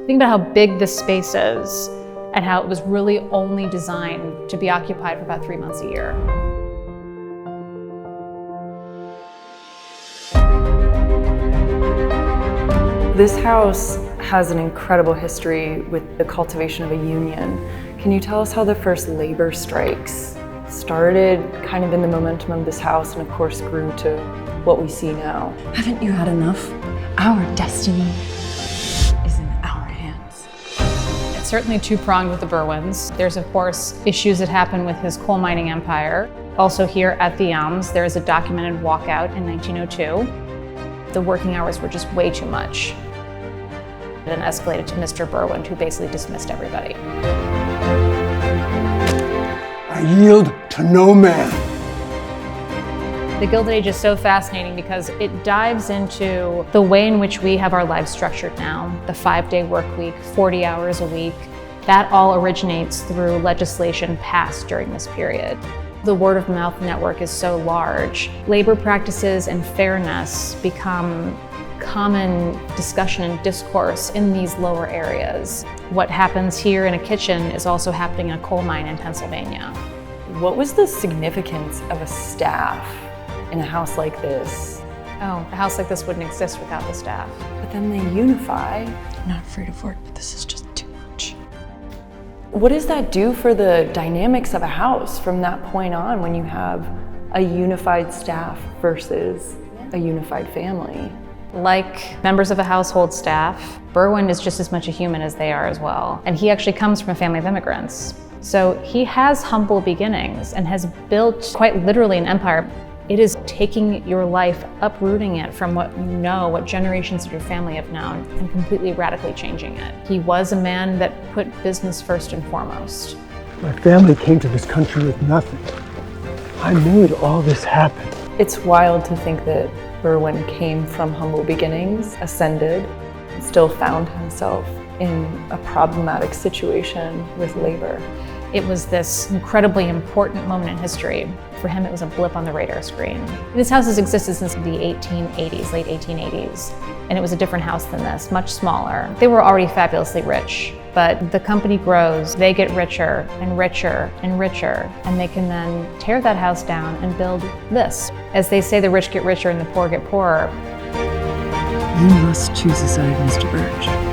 Think about how big this space is and how it was really only designed to be occupied for about 3 months a year. This house has an incredible history with the cultivation of a union. Can you tell us how the first labor strikes started kind of in the momentum of this house and of course grew to what we see now? Haven't you had enough? Our destiny is in our hands. It's certainly two-pronged with the Berwins. There's of course issues that happen with his coal mining empire. Also here at the Elms, there is a documented walkout in 1902. The working hours were just way too much. And escalated to Mr. Berwin, who basically dismissed everybody. I yield to no man. The Gilded Age is so fascinating because it dives into the way in which we have our lives structured now. The 5-day work week, 40 hours a week, that all originates through legislation passed during this period. The word of mouth network is so large. Labor practices and fairness become common discussion and discourse in these lower areas. What happens here in a kitchen is also happening in a coal mine in Pennsylvania. What was the significance of a staff in a house like this? Oh, a house like this wouldn't exist without the staff. But then they unify. I'm not afraid of work, but this is just too much. What does that do for the dynamics of a house from that point on when you have a unified staff versus a unified family? Like members of a household staff, Berwin is just as much a human as they are as well. And he actually comes from a family of immigrants. So he has humble beginnings and has built quite literally an empire. It is taking your life, uprooting it from what you know, what generations of your family have known, and completely radically changing it. He was a man that put business first and foremost. My family came to this country with nothing. I made all this happen. It's wild to think that Berwin came from humble beginnings, ascended, and still found himself in a problematic situation with labor. It was this incredibly important moment in history. For him, it was a blip on the radar screen. This house has existed since the 1880s, late 1880s, and it was a different house than this, much smaller. They were already fabulously rich, but the company grows, they get richer and richer and richer, and they can then tear that house down and build this. As they say, the rich get richer and the poor get poorer. You must choose a side, Mr. Birch.